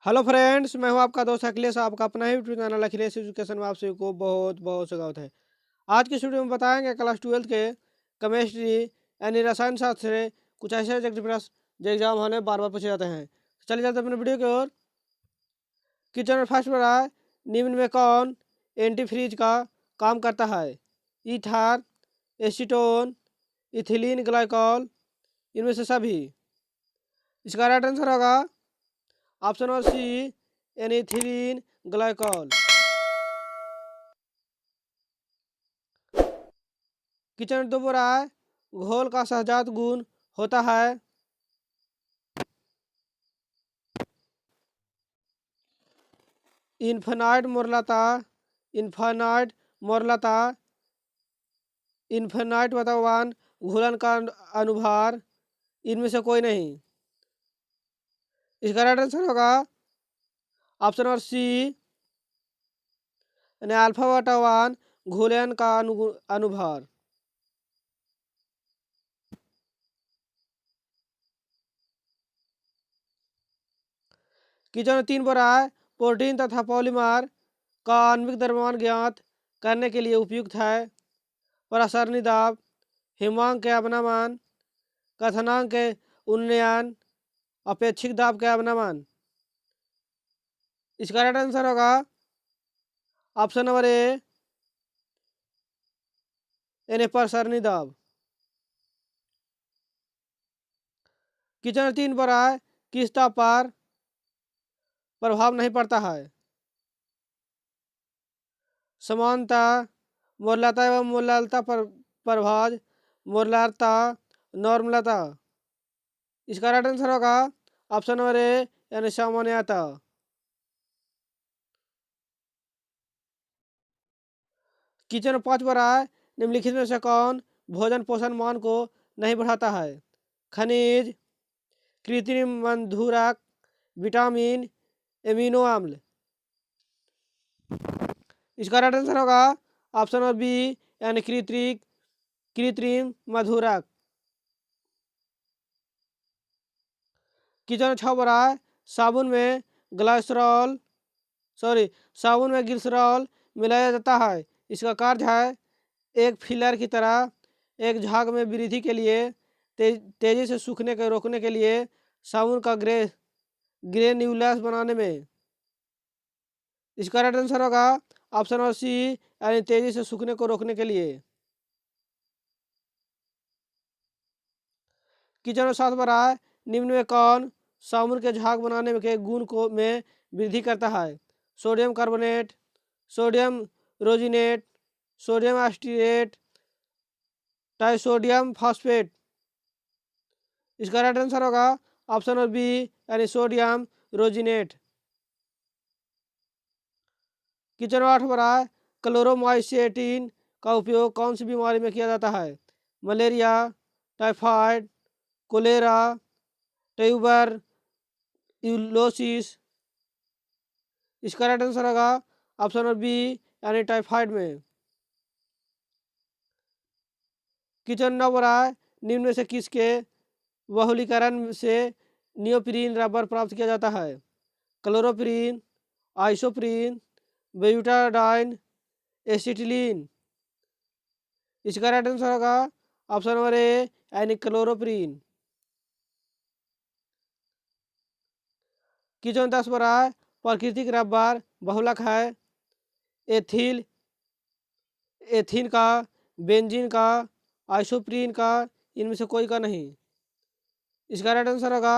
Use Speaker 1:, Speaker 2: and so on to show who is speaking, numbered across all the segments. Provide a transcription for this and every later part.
Speaker 1: Hello friends, मैं हूं आपका दोस्त अखिलेश। आपका अपना ही यूट्यूब चैनल अखिलेश एजुकेशन में आप सभी को बहुत बहुत स्वागत है। आज की वीडियो में बताएंगे क्लास 12 के केमिस्ट्री यानी रसायन शास्त्र से कुछ ऐसे सब्जेक्ट प्रश्न जो एग्जाम हॉल में बार बार पूछे जाते हैं। चलिए जाते हैं अपने वीडियो की ओर। किचन में फर्स्ट बड़ा है, निम्न में कौन एंटी फ्रीज का काम करता है? ईथर, एसीटोन, इथिलीन ग्लाइकॉल, इनमें से सभी। इसका राइट आंसर होगा option number C, ethylene glycol. Question दोबारा है, घोल का सहजात गुण होता है इन्फेनाइट मोरलता, इन्फेनाइट मोरलता, इन्फेनाइट वातावरण, घुलन का अनुभार, इनमें से कोई नहीं। इसका राइट आंसर होगा ऑप्शन नंबर सी, यानी अल्फा वातावरण, घुलन का अनुभार। किचन 3 बड़ा है, प्रोटीन तथा पॉलीमर का आणविक द्रव्यमान ज्ञात करने के लिए उपयुक्त है प्रसरणी दाब, हिमांक के अपनामान, कथनांक के उन्नयन, अपेक्षित दाब के अपनामान। इसका राइट आंसर होगा ऑप्शन नंबर ए, यानी प्रसरणी दाब। किचन 3 पर है, किस ताप पर प्रभाव नहीं पड़ता है? समानता, मोरलता एवं मोरलता पर प्रभाव, मोरलता, नॉर्मलता। इसका राइट आंसर होगा ऑप्शन नंबर ए, यानी सामान्यता। किचन 5 पर है, निम्नलिखित में से कौन भोजन पोषण मान को नहीं बढ़ाता है? खनिज, कृत्रिम मधुरक, विटामिन, एमिनो अम्ल। इसका राइट आंसर होगा ऑप्शन नंबर बी, यानी कृत्रिम मधुरक। किचन 6 पर है, साबुन में ग्लाइसरॉल साबुन में ग्लिसरॉल मिलाया जाता है। इसका कार्य है एक फिलर की तरह एक झाग में वृद्धि के लिए तेजी से सूखने के रोकने के लिए साबुन का ग्रेन्यूलस बनाने में। इसका राइट आंसर होगा ऑप्शन नंबर सी, यानी तेजी से सूखने को रोकने के लिए। किचन में 7 पर है, निम्न में कौन साबुन के झाग बनाने के गुण को में वृद्धि करता है? Sodium carbonate, sodium rosinate, sodium stearate, trisodium phosphate. इसका राइट आंसर होगा ऑप्शन नंबर बी, यानी सोडियम रोजिनेट। किचन 8 पर है, क्लोरोमाइसेटिन का उपयोग कौन सी बीमारी में किया जाता है? Malaria, typhoid, cholera, tuberculosis. इसका राइट आंसर होगा ऑप्शन नंबर बी, यानी टाइफाइड में। किचन 9 पर है, निम्न में से किसके बहुलीकरण से नियोप्रीन रबर प्राप्त किया जाता है? Chloroprene, isoprene, butadiene, acetylene. इसका राइट आंसर होगा ऑप्शन नंबर ए, यानी क्लोरोप्रीन। किचन 10 पर है, प्राकृतिक रबर बहुलक है एथिल एथीन का, बेंजीन का, आइसोप्रीन का, इनमें से कोई का नहीं। इसका राइट आंसर होगा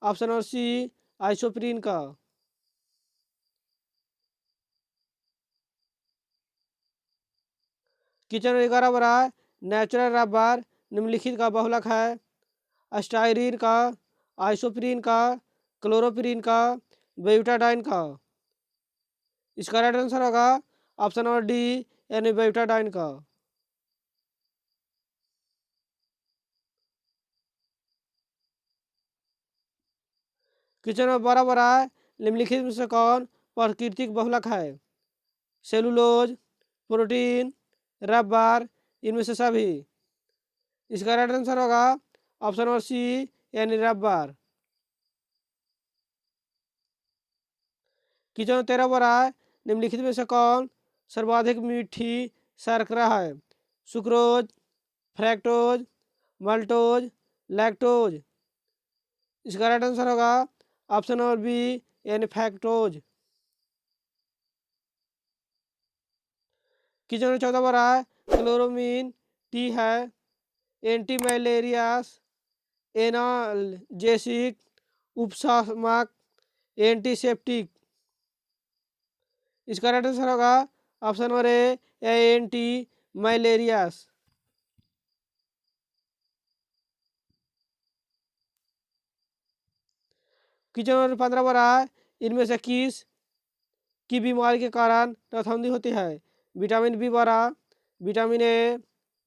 Speaker 1: ऑप्शन नंबर सी, आइसोप्रीन का। किचन 11 पर है, नेचुरल रबर निम्नलिखित का बहुलक है स्टायरीन का, आइसोप्रीन का, क्लोरोप्रीन का, ब्यूटाडाइन का। इसका राइट आंसर होगा ऑप्शन नंबर डी, यानी ब्यूटाडाइन का। किचन में 12 पर है, निम्नलिखित में से कौन प्राकृतिक बहुलक है? सेलुलोज, प्रोटीन, रबर, इनमें से सभी। इसका राइट आंसर होगा ऑप्शन नंबर सी, यानी रबर। किचन 13 पर आए, निम्नलिखित में से कौन सर्वाधिक मीठी शर्करा है? Sucrose, fructose, maltose, lactose. इसका राइट आंसर होगा ऑप्शन नंबर बी यानी फैक्टोज। किचन 14 पर आए, क्लोरोमीन टी है एंटी मलेरियास, एनाल्जेसिक, उपशामक, एंटीसेप्टिक। इसका राइट आंसर होगा option number A anti malarials. Question number 15 पर आए, इनमें से किस की बीमारी के कारण रतौंधी होती है? Vitamin B 12, vitamin A,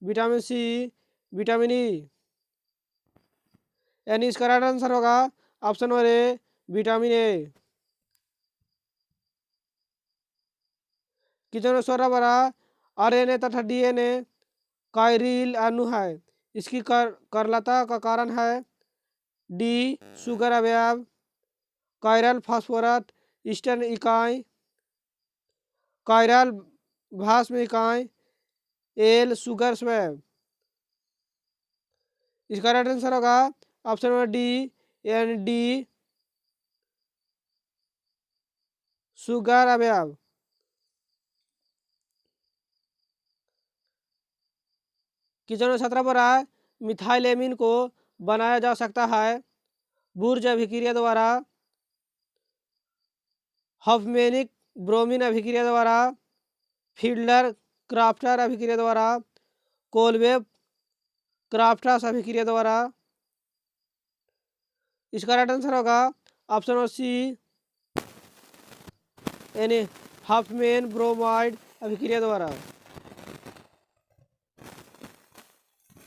Speaker 1: vitamin C, vitamin E. यानी इसका राइट आंसर होगा option number A vitamin A. किचन 16 पर आए, आरएनए तथा डीएनए कायरिल अणु है, इसकी करलता का कारण है डी शुगर अवयव, कायरल फास्फोरस ईस्टर्न इकाई, कायरल भास्म इकाई, एल शुगर स्वैब। इसका राइट आंसर होगा ऑप्शन नंबर डी यानी डी शुगर अवयव। किचन 17 पर आए, मिथाइलेमिन को बनाया जा सकता है बुर्ज अभिक्रिया द्वारा, हफमेनिक ब्रोमीन अभिक्रिया द्वारा, फील्डर क्राफ्टर अभिक्रिया द्वारा, कोलवेब क्राफ्टस अभिक्रिया द्वारा। इसका राइट आंसर होगा ऑप्शन नंबर सी यानी हफमेन ब्रोमाइड अभिक्रिया द्वारा।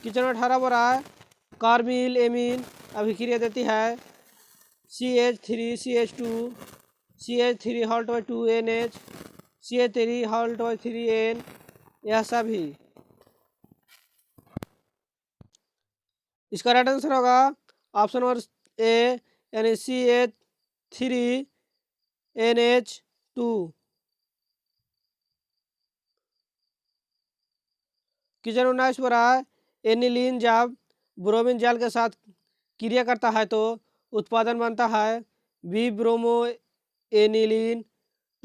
Speaker 1: किचन 18 पर आए, कार्बिल एमीन अभिक्रिया देती है CH3CH2, CH3 halt by 2NH, CH3 halt by 3N, यह सभी। इसका राइट आंसर होगा ऑप्शन नंबर ए यानी CH3NH2। किचन 19 पर आए, एनिलीन जब ब्रोमीन जल के साथ क्रिया करता है तो उत्पादन बनता है B bromo aniline,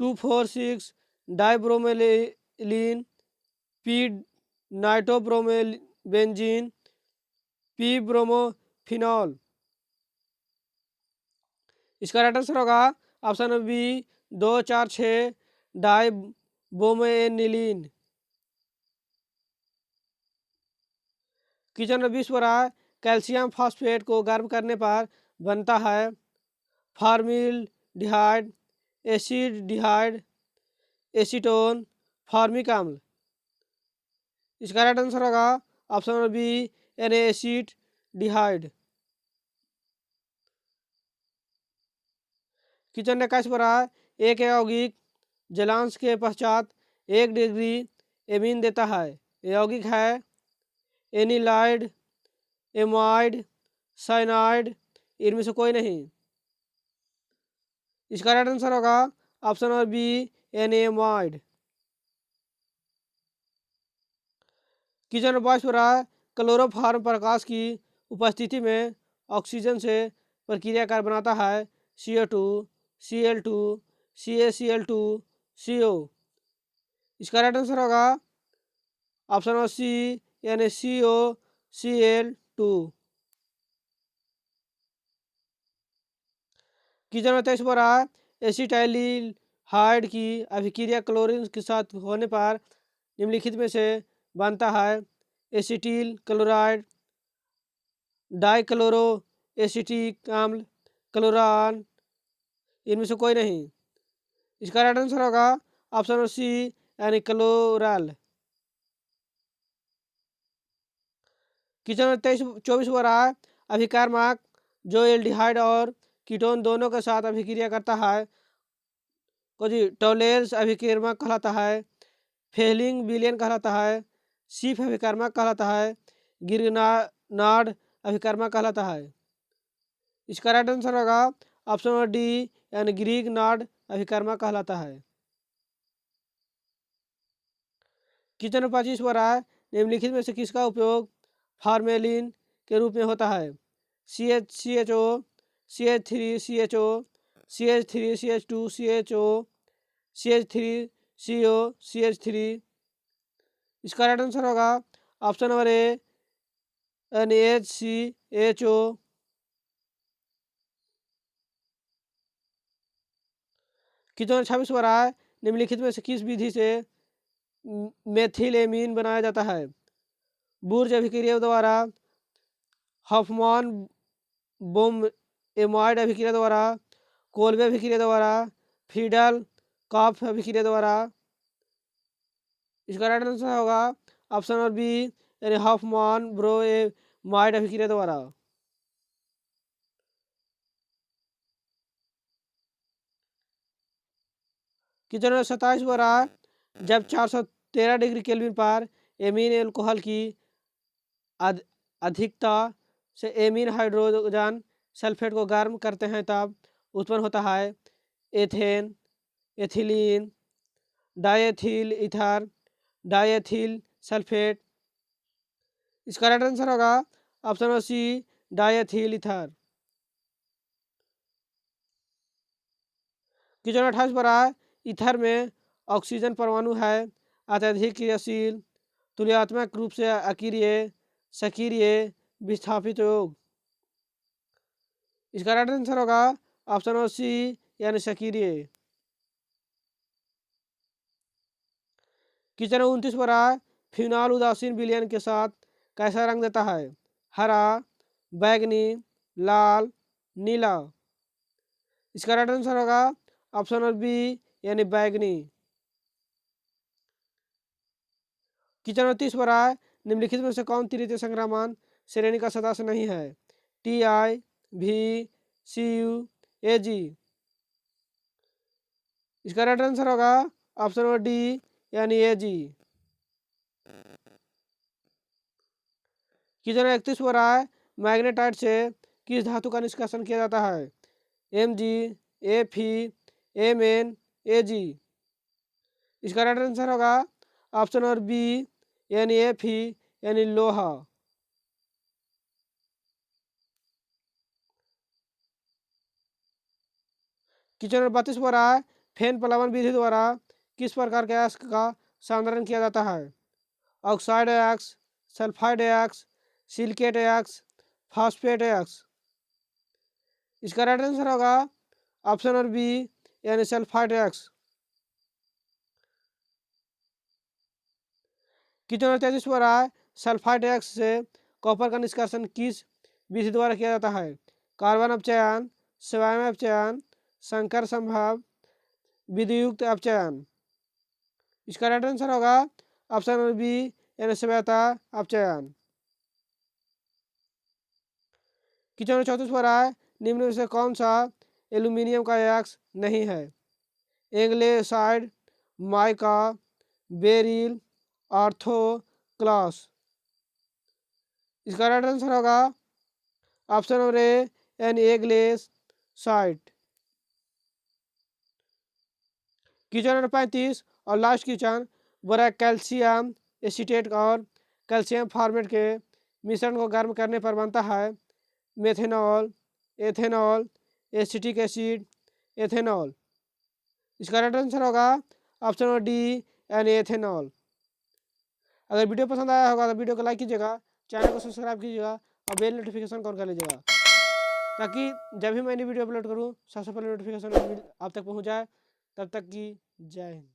Speaker 1: 2,4,6 dibromoaniline, P nitrobromobenzene, P bromophenol. इसका राइट आंसर होगा ऑप्शन बी 2,4,6 डाइब्रोमेनिलीन। किचन 20 पर आए, कैल्शियम फॉस्फेट को गर्म करने पर बनता है फॉर्मिल्डिहाइड, एसिडिहाइड, एसीटोन, फॉर्मिक अम्ल। इसका राइट आंसर होगा ऑप्शन नंबर बी यानी एसिडिहाइड। किचन 21 पर आए, एक यौगिक जलांश के पश्चात 1 डिग्री एमीन देता है, यौगिक है एनिलाइड, एमाइड, साइनाइड, इनमें से कोई नहीं। इसका राइट आंसर होगा ऑप्शन नंबर बी एनेमाइड। किचन 22 पर आए, क्लोरोफॉर्म प्रकाश की उपस्थिति में ऑक्सीजन से प्रक्रिया कर बनाता है CO2, Cl2, CaCl2, CO। इसका राइट आंसर होगा ऑप्शन नंबर सी यानी COCl2। किचन 23 पर आए, एसिटाइलिहाइड की अभिक्रिया क्लोरीन के साथ होने पर निम्नलिखित में से बनता है एसिटिल क्लोराइड, डाइक्लोरो एसिटिक अम्ल, क्लोरान, इनमें से कोई नहीं। इसका राइट आंसर होगा ऑप्शन नंबर सी यानी क्लोराल। किचन 24 पर आए, अभिकारक जो एल्डिहाइड और कीटोन दोनों के साथ अभिक्रिया करता है को जी टॉलेंस अभिकर्मक कहलाता है, फेलिंग विलियन कहलाता है, सीफ अभिकर्मक कहलाता है, गिरनाड अभिकर्मक कहलाता है। इसका राइट आंसर होगा ऑप्शन नंबर डी यानी ग्रीक नाड अभिकर्मक कहलाता है। क्वेश्चन नंबर 25 पर आए, निम्नलिखित में से किसका उपयोग फार्मेलिन के रूप में होता है? CHO, CH3CHO, CH3CH2, CHO, CH3CO, CH3। इसका राइट आंसर होगा ऑप्शन नंबर ए NaHCHO। क्वेश्चन नंबर 26 पर आए, निम्नलिखित में से किस विधि से मेथिलेमीन बनाया जाता है? बुर्ज अभिक्रिया द्वारा, हॉफमैन बोम एमाइड अभिक्रिया द्वारा, कोल्बे अभिक्रिया द्वारा, फ्रीडल कॉफ अभिक्रिया द्वारा। इसका राइट आंसर होगा ऑप्शन नंबर बी यानी हॉफमैन ब्रोमाइड अभिक्रिया द्वारा। क्वेश्चन नंबर 27 पर आए, जब 413 डिग्री केल्विन पर एमीन एल्कोहल की अधिकता से एमीन हाइड्रोजन सल्फेट को गर्म करते हैं तब उत्पन्न होता है ethane, ethylene, diethyl ether, diethyl sulphate. इसका राइट आंसर होगा option number C diethyl ether. Question 28 पर आए, ईथर में ऑक्सीजन परमाणु है अत्यधिक क्रियाशील, तुलनात्मक रूप से अक्रिय, सक्रिय, विस्थापित योग। इसका राइट आंसर होगा ऑप्शन नंबर सी यानी सक्रिय। क्वेश्चन 29 पर आए, फिनॉल उदासीन विलयन के साथ कैसा रंग देता है? हरा, बैगनी, लाल, नीला। इसका राइट आंसर होगा ऑप्शन नंबर बी यानी बैगनी। क्वेश्चन 29 पर आए, निम्नलिखित में से कौन तृतीय संक्रमण श्रेणी का सदस्य नहीं है? TI, V, CU, AG। इसका राइट आंसर होगा ऑप्शन नंबर डी यानी AG। क्वेश्चन 31 पर आए, मैग्नेटाइट से किस धातु का निष्कासन किया जाता है? Mg, Fe, Mn, Ag। इसका राइट आंसर होगा ऑप्शन नंबर बी यानी Fe यानी लोहा। क्वेश्चन नंबर 32 पर आए, फेन प्लावन विधि द्वारा किस प्रकार के अयस्क का सांद्रण किया जाता है? ऑक्साइड अयस्क, सल्फाइड अयस्क, सिलिकेट अयस्क, फॉस्फेट अयस्क। इसका राइट आंसर होगा ऑप्शन नंबर बी यानी सल्फाइड अयस्क। क्वेश्चन नंबर 33 पर आए, सल्फाइड अयस्क से कॉपर का निष्कासन किस विधि द्वारा किया जाता है? कार्बन अपचयन, स्वयं अपचयन, संकर संभव, विधियुक्त अपचयन। इसका राइट आंसर होगा ऑप्शन नंबर बी यानी स्वेता अपचयन। क्वेश्चन नंबर 34 पर आए, निम्न में से कौन सा एल्यूमिनियम का अयस्क नहीं है? एंगलेसाइड, माइका, बेरिल, ऑर्थोक्लास। इसका राइट आंसर होगा ऑप्शन नंबर ए यानी एंगलेसाइड। क्वेश्चन नंबर 35 और लास्ट क्वेश्चन, बोरा कैल्शियम एसीटेट और कैल्शियम फॉर्मेट के मिश्रण को गर्म करने पर बनता है methanol, ethanol, acetic acid, ethanol. इसका राइट आंसर होगा ऑप्शन नंबर डी यानी एथेनॉल। अगर वीडियो पसंद आया होगा तो वीडियो को लाइक कीजिएगा, चैनल को सब्सक्राइब कीजिएगा और बेल नोटिफिकेशन ऑन कर लीजिएगा ताकि जब भी मैं नई वीडियो अपलोड करूँ सबसे पहले नोटिफिकेशन आप तक पहुँच जाए। तब तक की जय हिंद।